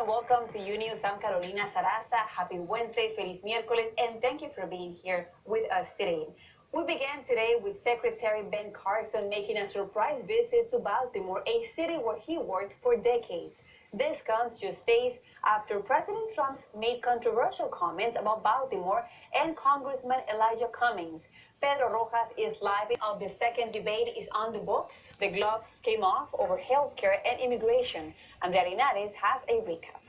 and welcome to Unews. I'm Carolina Sarassa. Happy Wednesday, Feliz Miércoles, and thank you for being here with us today. We began today with Secretary Ben Carson making a surprise visit to Baltimore, a city where he worked for decades. This comes just days after President Trump made controversial comments about Baltimore and Congressman Elijah Cummings. Pedro Rojas is live. The second debate is on the books. The gloves came off over healthcare and immigration. Andrea Linares has a recap.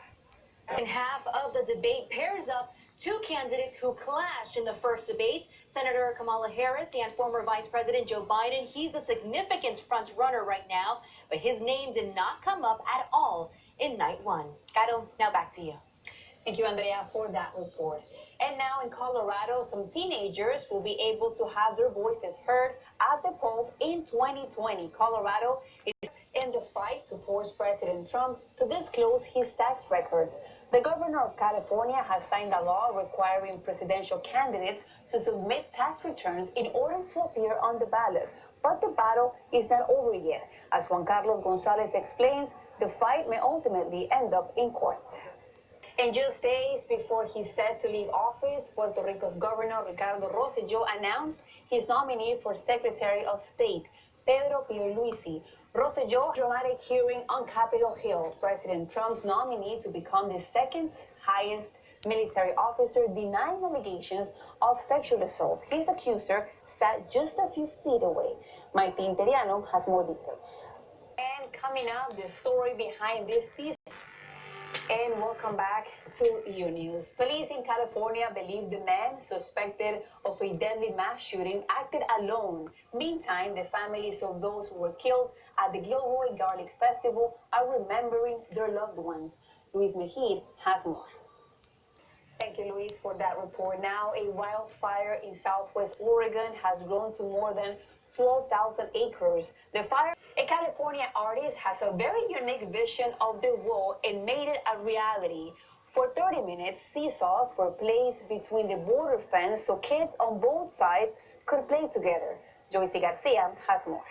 And half of the debate pairs up two candidates who clashed in the first debate. Senator Kamala Harris and former Vice President Joe Biden. He's the significant front runner right now, but his name did not come up at all in night one. Caro, now back to you. Thank you, Andrea, for that report. And now in Colorado, some teenagers will be able to have their voices heard at the polls in 2020. Colorado is in the fight to force President Trump to disclose his tax records. The governor of California has signed a law requiring presidential candidates to submit tax returns in order to appear on the ballot. But the battle is not over yet. As Juan Carlos Gonzalez explains, the fight may ultimately end up in courts. And just days before he's set to leave office, Puerto Rico's Governor Ricardo Rosselló announced his nominee for Secretary of State, Pedro Pierluisi. Rosselló, dramatic hearing on Capitol Hill, President Trump's nominee to become the second highest military officer, denying allegations of sexual assault. His accuser sat just a few feet away. Maite Interiano has more details. And coming up, the story behind this season. And welcome back to Unews. Police in California believe the man suspected of a deadly mass shooting acted alone. Meantime, the families of those who were killed at the Gilroy Garlic Festival are remembering their loved ones. Luis Mejid has more. Thank you, Luis, for that report. Now, a wildfire in southwest Oregon has grown to more than 12,000 acres. The fire, a California artist, has a very unique vision of the wall and made it a reality. For 30 minutes, seesaws were placed between the border fence so kids on both sides could play together. Joyce Garcia has more.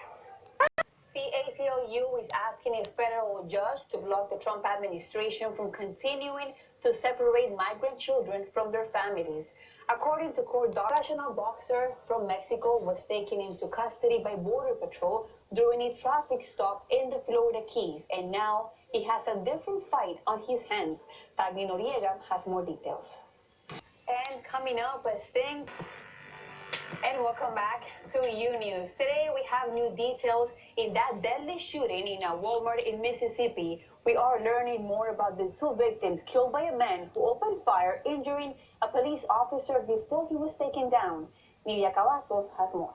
The ACLU is asking a federal judge to block the Trump administration from continuing to separate migrant children from their families. According to court, the professional boxer from Mexico was taken into custody by Border Patrol during a traffic stop in the Florida Keys, and now he has a different fight on his hands. Tagni Noriega has more details. And coming up, a sting. And welcome back to Unews. Today we have new details in that deadly shooting in a Walmart in Mississippi. We are learning more about the two victims killed by a man who opened fire, injuring a police officer before he was taken down. Nidia Cavazos has more.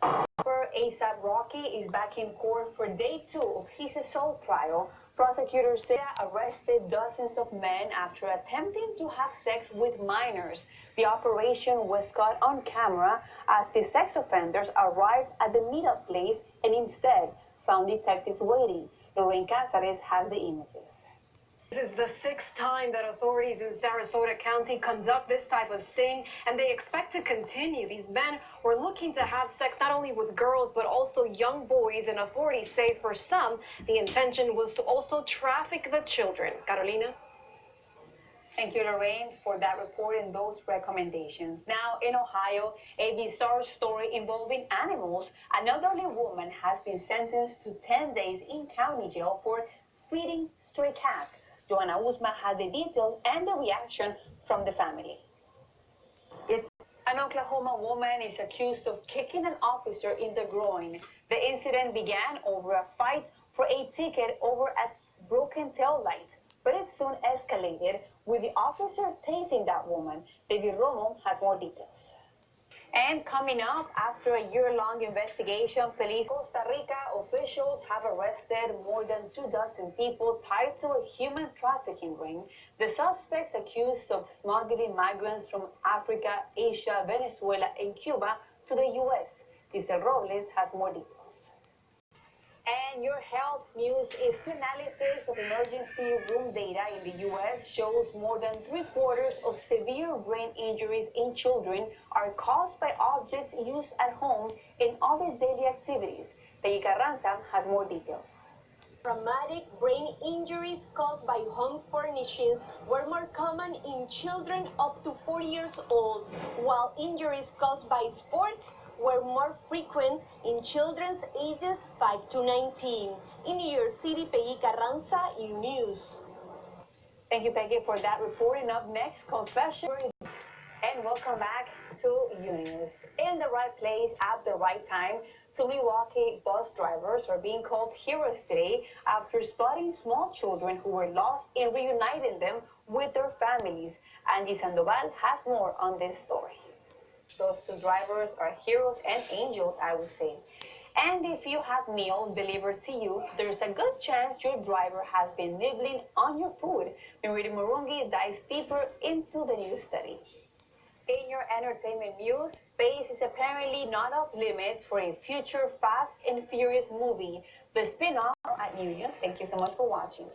Rapper A$AP Rocky is back in court for day 2 of his assault trial. Prosecutors say arrested dozens of men after attempting to have sex with minors. The operation was caught on camera as the sex offenders arrived at the meetup place and instead found detectives waiting. Lorraine Cazares has the images. This is the 6th time that authorities in Sarasota County conduct this type of sting, and they expect to continue. These men were looking to have sex not only with girls, but also young boys, and authorities say for some, the intention was to also traffic the children. Carolina? Thank you, Lorraine, for that report and those recommendations. Now, in Ohio, a bizarre story involving animals. An elderly woman has been sentenced to 10 days in county jail for feeding stray cats. Joanna Uzma has the details and the reaction from the family. An Oklahoma woman is accused of kicking an officer in the groin. The incident began over a fight for a ticket over a broken tail light, but it soon escalated with the officer tasing that woman. David Romo has more details. And coming up, after a year-long investigation, police in Costa Rica officials have arrested more than 24 people tied to a human trafficking ring. The suspects accused of smuggling migrants from Africa, Asia, Venezuela, and Cuba to the U.S. Giselle Robles has more details. And your health news is analysis of emergency room data in the U.S. shows more than 3/4 of severe brain injuries in children are caused by objects used at home and other daily activities. Peggy Carranza has more details. Traumatic brain injuries caused by home furnishings were more common in children up to 4 years old, while injuries caused by sports were more frequent in children's ages 5 to 19. In New York City, Peggy Carranza, Unews. Thank you, Peggy, for that report. And up next, confession. And welcome back to Unews. In the right place at the right time, two Milwaukee bus drivers are being called heroes today after spotting small children who were lost and reuniting them with their families. Angie Sandoval has more on this story. Those two drivers are heroes and angels, I would say. And if you have meal delivered to you, there's a good chance your driver has been nibbling on your food. Mirita Murungi dives deeper into the new study. In your entertainment news, space is apparently not off limits for a future Fast and Furious movie. The spin-off at Unews. Thank you so much for watching.